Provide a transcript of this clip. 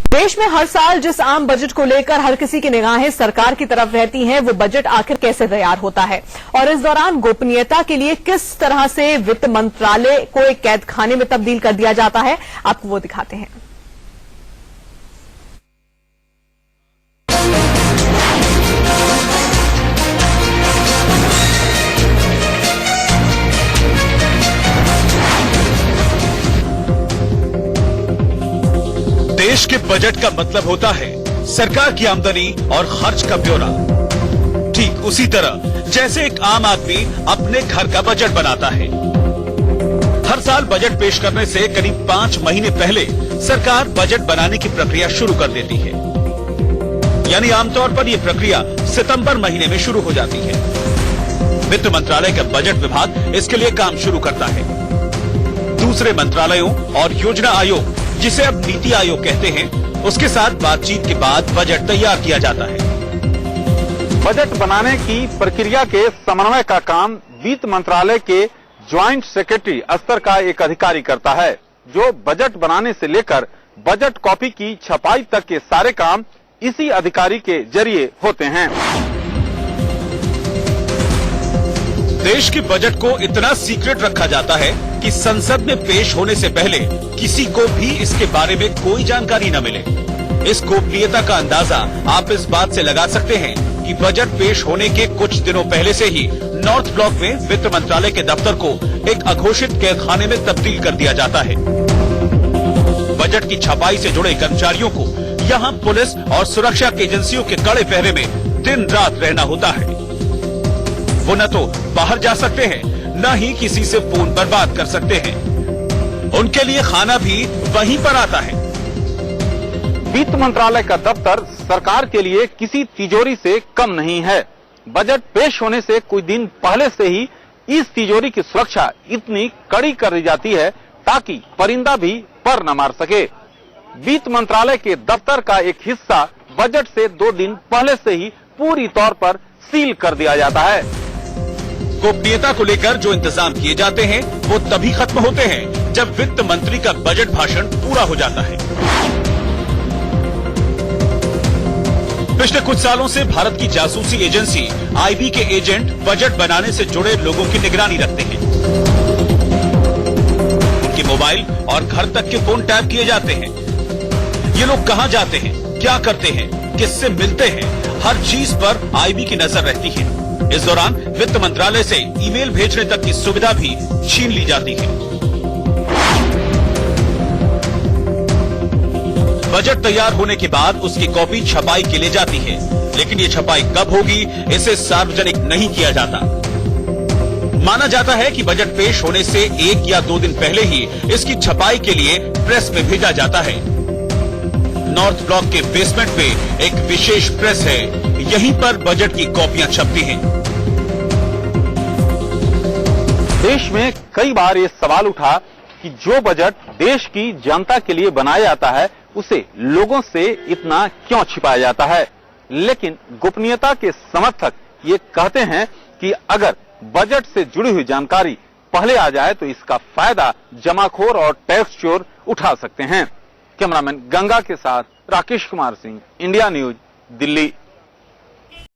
देश में हर साल जिस आम बजट को लेकर हर किसी की निगाहें सरकार की तरफ रहती हैं, वो बजट आखिर कैसे तैयार होता है और इस दौरान गोपनीयता के लिए किस तरह से वित्त मंत्रालय को एक कैद खाने में तब्दील कर दिया जाता है, आपको वो दिखाते हैं। देश के बजट का मतलब होता है सरकार की आमदनी और खर्च का ब्यौरा। ठीक उसी तरह जैसे एक आम आदमी अपने घर का बजट बनाता है। हर साल बजट पेश करने से करीब 5 महीने पहले सरकार बजट बनाने की प्रक्रिया शुरू कर देती है। यानी आमतौर पर यह प्रक्रिया सितंबर महीने में शुरू हो जाती है। वित्त मंत्रालय का बजट विभाग इसके लिए काम शुरू करता है। दूसरे मंत्रालयों और योजना आयोग, जिसे अब नीति आयोग कहते हैं, उसके साथ बातचीत के बाद बजट तैयार किया जाता है। बजट बनाने की प्रक्रिया के समन्वय का काम वित्त मंत्रालय के ज्वाइंट सेक्रेटरी स्तर का एक अधिकारी करता है, जो बजट बनाने से लेकर बजट कॉपी की छपाई तक के सारे काम इसी अधिकारी के जरिए होते हैं। देश के बजट को इतना सीक्रेट रखा जाता है कि संसद में पेश होने से पहले किसी को भी इसके बारे में कोई जानकारी न मिले। इस गोपनीयता का अंदाजा आप इस बात से लगा सकते हैं कि बजट पेश होने के कुछ दिनों पहले से ही नॉर्थ ब्लॉक में वित्त मंत्रालय के दफ्तर को एक अघोषित कैदखाने में तब्दील कर दिया जाता है। बजट की छपाई से जुड़े कर्मचारियों को यहाँ पुलिस और सुरक्षा की एजेंसियों के कड़े पहरे में दिन रात रहना होता है। वो न तो बाहर जा सकते हैं, न ही किसी से फोन पर बात कर सकते हैं। उनके लिए खाना भी वहीं पर आता है। वित्त मंत्रालय का दफ्तर सरकार के लिए किसी तिजोरी से कम नहीं है। बजट पेश होने से कुछ दिन पहले से ही इस तिजोरी की सुरक्षा इतनी कड़ी कर दी जाती है ताकि परिंदा भी पर न मार सके। वित्त मंत्रालय के दफ्तर का एक हिस्सा बजट से 2 दिन पहले से ही पूरी तौर पर सील कर दिया जाता है। गोपनीयता को लेकर जो इंतजाम किए जाते हैं वो तभी खत्म होते हैं जब वित्त मंत्री का बजट भाषण पूरा हो जाता है। पिछले कुछ सालों से भारत की जासूसी एजेंसी आईबी के एजेंट बजट बनाने से जुड़े लोगों की निगरानी रखते हैं। उनके मोबाइल और घर तक के फोन टैप किए जाते हैं। ये लोग कहां जाते हैं, क्या करते हैं, किससे मिलते हैं, हर चीज पर आईबी की नजर रहती है। इस दौरान वित्त मंत्रालय से ईमेल भेजने तक की सुविधा भी छीन ली जाती है। बजट तैयार होने के बाद उसकी कॉपी छपाई के लिए जाती है, लेकिन ये छपाई कब होगी इसे सार्वजनिक नहीं किया जाता। माना जाता है कि बजट पेश होने से 1 या 2 दिन पहले ही इसकी छपाई के लिए प्रेस में भेजा जाता है। नॉर्थ ब्लॉक के बेसमेंट में एक विशेष प्रेस है, यहीं पर बजट की कॉपियां छपती हैं। देश में कई बार ये सवाल उठा कि जो बजट देश की जनता के लिए बनाया जाता है उसे लोगों से इतना क्यों छिपाया जाता है। लेकिन गोपनीयता के समर्थक ये कहते हैं कि अगर बजट से जुड़ी हुई जानकारी पहले आ जाए तो इसका फायदा जमाखोर और टैक्स चोर उठा सकते हैं। कैमरामैन गंगा के साथ राकेश कुमार सिंह, इंडिया न्यूज, दिल्ली।